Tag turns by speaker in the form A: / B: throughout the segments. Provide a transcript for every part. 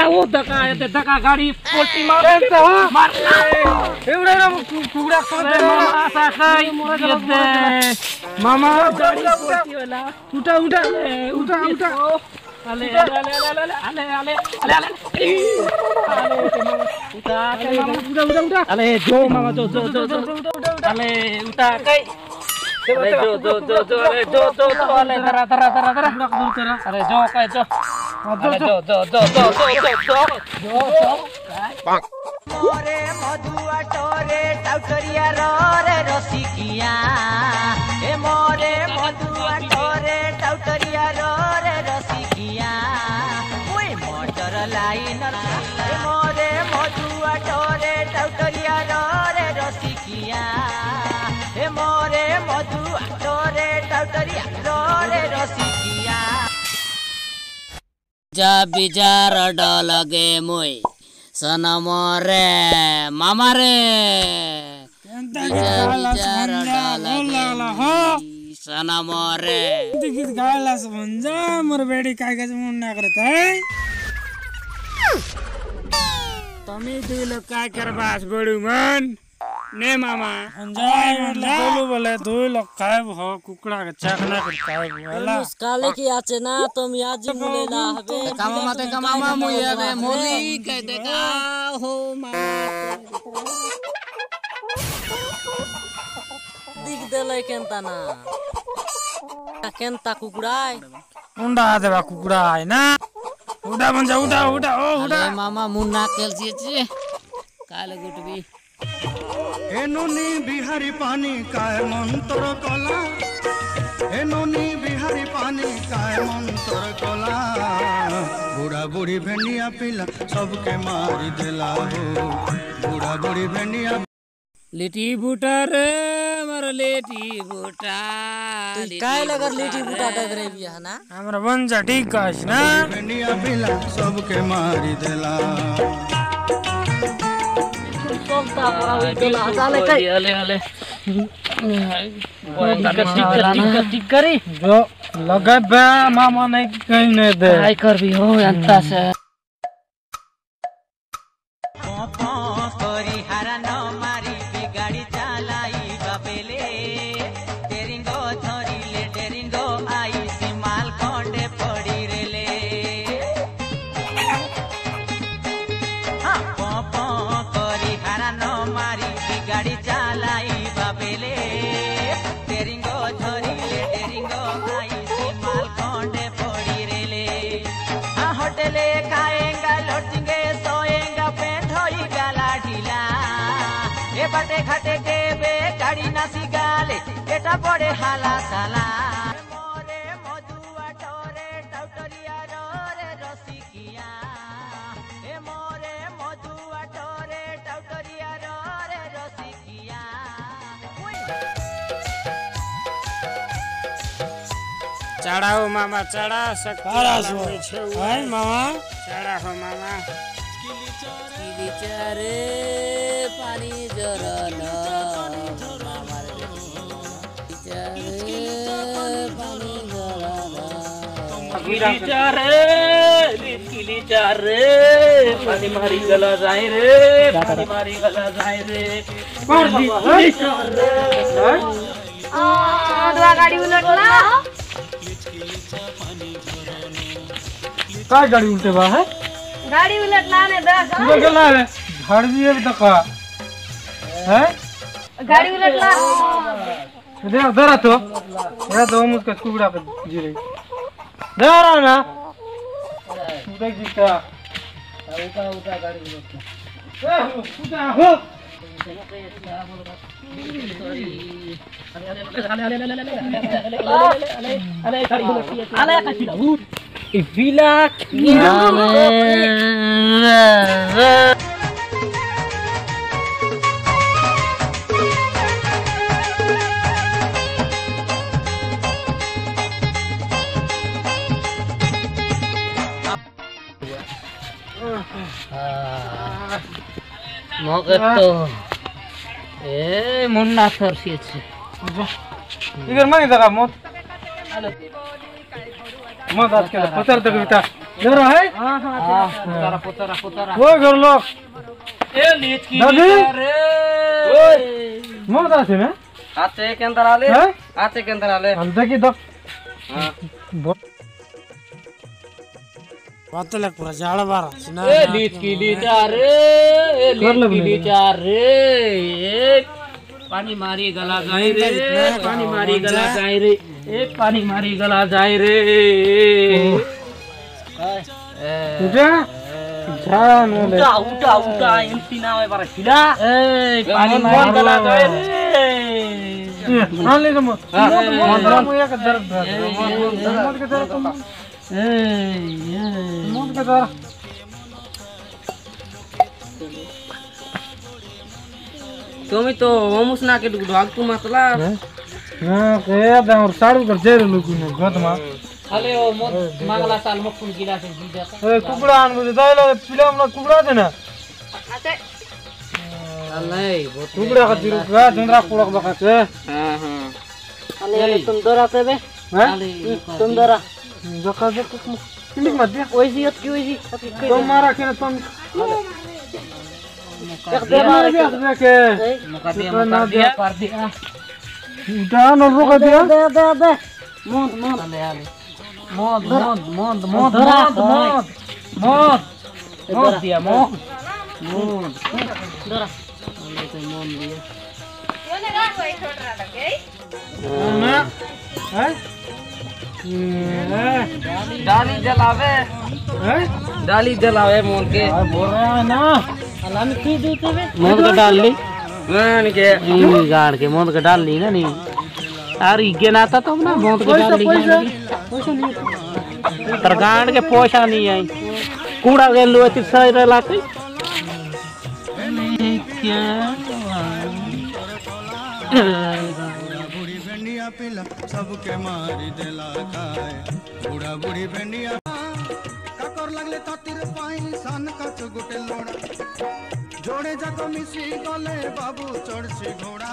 A: वो धक्का येते धक्का गाडी पोल्टी मारते मार एवढे ना कुगडा सोडते मामा असा काय येते मामा गाडी पोल्टी वाला उठा उठा उठा उठा आले आले आले आले आले आले उठा काय मामा उठा उठा उठा आले जो मामा जो जो जो आले उठा काय अरे जो जो जो जो अरे जो जो जो अरे धरा धरा धरा धरा दूर करा अरे जो काय जो अरे जो जो जो जो जो जो
B: मोरे मधुआ टोरे टाउटरिया रे रसिकिया ए मोरे मधुआ टोरे टाउटरिया रे रसिकिया ओए मोटर लाइन ए मोरे मधुआ टोरे टाउटरिया रे रसिकिया ए मोरे मधुआ टोरे टाउटरिया रे रसिकिया
C: जा बिजार डलगे मोय सनम रे मामा रे बिजार डलगे सनम रे
A: गीत गायला समजा मोर बेडी काय काय मुन्ना करत आहे तुम्ही दुई लोग काय करबास बडू मन ने मामा अंजाय बोलू बोले दुई लोग काय हो कुकड़ा के चखना के काय होला
C: काले की आचे ना तुम आज मुलेला हबे कामा माते कामा मुया रे मोली कह देगा हो मामा दिख देले केनता ना केनता कुकड़ाय
A: उंडा देवा कुकड़ा है ना उडा बन जा उडा उडा ओ उडा
C: मामा मुन्ना केलसी छे काले गुटबी
D: एनोनी बिहारी पानी काय मंत्र कला एनोनी बिहारी पानी काय मंत्र कला बूढ़ा बूढ़ी भेनिया पिला सबके मारी देला हो बूढ़ा बूढ़ी भेनिया
A: लिटी बूटा रे मर लिटी बूटा
C: काय लगर लिटी बूटा डगरे बिया ना
A: हमरा बन जा ठीक काश ना
D: भेनिया पिला सबके मारी देला
A: अले अले टिक करी जो लगे बे मामा नहीं कहीं नहीं दे काय कर भी हो अंता से
B: करी हारा न मारी गाड़ी चलाई बापेले डेरिंगो धरिले डेरिंगो आई सिमाल खंडे पड़ी रेले हाँ करी हारा न मारी गाड़ी चलाई बापेले डेरिंगो धरिले डेरिंगो आई सिमाल खंडे पड़ी रेले हाँ होटले खाएंगा लौटेंगे सोएंगा पेंट होई गाला ढीला ए बाटे घाटे के बे गाड़ी नासी गाले एटा पड़े हाला साला मोरे मधुआ टोरे टाउटरिया रे रसिकिया ए मोरे मधुआ टोरे टाउटरिया रे रसिकिया
A: चढ़ा हो मामा चढ़ा सकता है मामा चढ़ा हो मामा
C: बिचारे पानी जरन मामा रे बिचारे पानी जरन
A: बिचारे पानी मारी गला जाए रे पानी मारी गला जाए रे
E: गाड़ी उलटला
A: काय गाड़ी उल्टे बा है
E: गाड़ी उलटला ने दा
A: पूरा गला है झाड़ भी है तका है
E: गाड़ी उलटला
A: दे दरा तो मुझका कुकड़ा पे जी रही दरा ना उधर जीता उठा गाड़ी उठा हो
C: मगतो ए मुन्ना सरसी छे
A: इधर मानी दगा मत मत आज के पतर तक बिता जरा है
C: हां हां पोतरा
A: वो घर लोग
C: ए लीच की
A: दादी
C: रे
A: ओए मत आसे ना
C: आते के अंदर आले
A: हैं
C: आते के अंदर आले
A: हम देखी तो
C: हां
A: बात लग पूरा झाड़ बारा सुना
C: ए लीच की लीचा रे ए लीच की लीचा रे पानी मारी गला गाय रे पानी मारी गला गाय रे एक पानी मारी गला जाए रे
A: उठा जान
C: उठा उठा उठा एमती ना है बारा खिला ए पानी मारी गला जाए रे
A: हां ले मत मुया का दर्द मत के दर्द तुम
C: ए
A: मत के दर्द
C: तुम्ही तो होमुस ना के ढाक तू मतला
A: ना के दावर साडू कर जेर लोग ने गदमा
C: अले ओ मत मांगला साल मत फूल गिरा से दी जाता
A: ए कुबड़ा आन मुझे दाइला फिल्म ना कुबड़ा देना
C: अले बहुत
A: कुबड़ा का दिरु का जंद्रा पुड़क बका से
C: हां हां अले तुम डराते बे
A: हैं
C: तुम डरा
A: जका जे किलिक मत दे
C: ओइसी हत की ओइसी
A: तुम मारा के तुम
C: एक दे मार के
A: के
C: मका दिया कर दिया
A: डान और रोका दिया
C: दे मोद मोद अले अले मोद मोद मोद मोद मोद मोद मोद दिया मोद मोद डरा अले तो मोद दिया
E: योने गाड़ कोई छोड़ रहा था के
A: ना हैं
C: डाली जलावे
A: हैं
C: डाली जलावे मोद के
A: बोल रहा है ना
C: अलाम की देते बे मोद का डाल ली मान के गाड़ के मोद का डाल ली ना नहीं यार इगे ना था तुम ना मोद का डाल ली
A: पैसा नहीं
C: तर गाड़ के पैसा नहीं आई कूड़ा के लो ति सही रहला के क्या
D: बूढ़ी भेंडिया पिला सबके मारी देला खाए बूढ़ा बूढ़ी भेंडिया काकर लागले तातिर पाई सान कच गुटे लोड़ा जोड़े जाको मिसी गले बाबू चढ़सी घोड़ा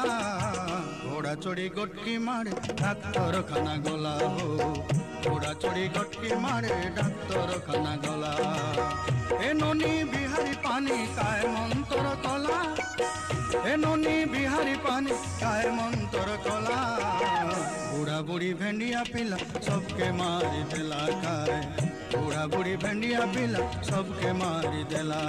D: घोड़ा चढ़ी गोटकी मारे डाक्तर खाना गला हो घोड़ा चढ़ी गोटकी मारे डाक्तर खाना गला ए नोनी बिहारी पानी काय मंतर कला ए नोनी बिहारी पानी काय मंतर कला बूढ़ा बूढ़ी भेंडिया पिला सबके मारी देला खाए बूढ़ा बूढ़ी भेंडिया पिला सबके मारी देला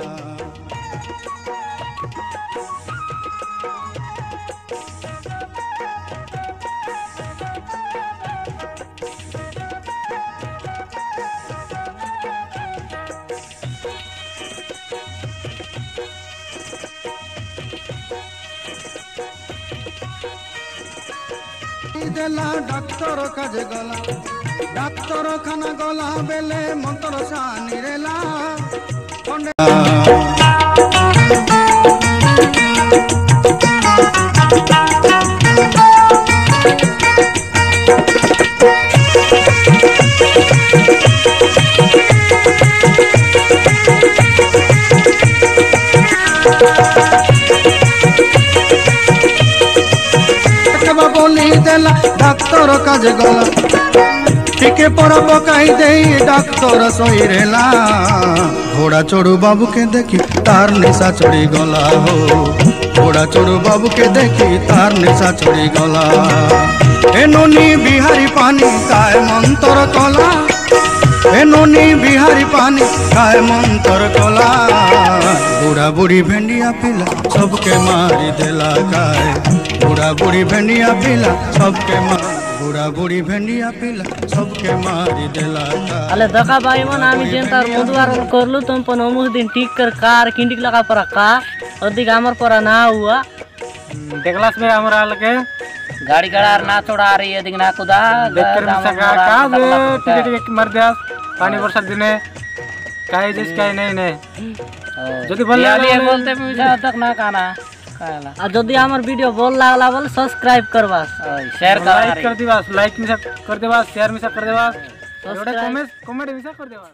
D: देला डाक्तर काजे गला डाक्तर खाना गला बेले मंत्र सानी रेला बोली देला डाक्तर काजे गला टिके पर पकाई दे डाक्तर सोई रेला घोड़ा चढ़ू बाबू के देखी तार निशा चढ़ी गला हो घोड़ा चढ़ू बाबू के देखी तार निशा चढ़ी गला ए नोनी बिहारी पानी काय मंतर कला ए नोनी बिहारी पानी काय मंतर कला बूढ़ा बूढ़ी भेंडिया पिला सबके मारी देला काय बूढ़ा बूढ़ी भेंडिया पिला सबके बूढ़ा बूढ़ी भेंडिया पिला सबके मारी देला काय
C: अले दका भाई मन आमी जेंतार मधुवार करलु तुम पण ओमुस दिन ठीक कर कार किंडिक लगा परा का अधिक हमर परा ना हुआ
A: देखलास में हमरा लगे
C: गाड़ी गड़ार ना छोड़ा रही है दिख ना कुदा
A: देखकर सका का टिकट मर दिया पानी वर्षा दिने काय जिस काय नहीं যদি ভাল লাগে
C: बोलते मुझे तक ना काना काला आ जदी हमर वीडियो बोल लागला बोल सब्सक्राइब करबा शेयर
A: कर दिबा लाइक में कर देबा शेयर में कर देबा कमेंट में कर देबा।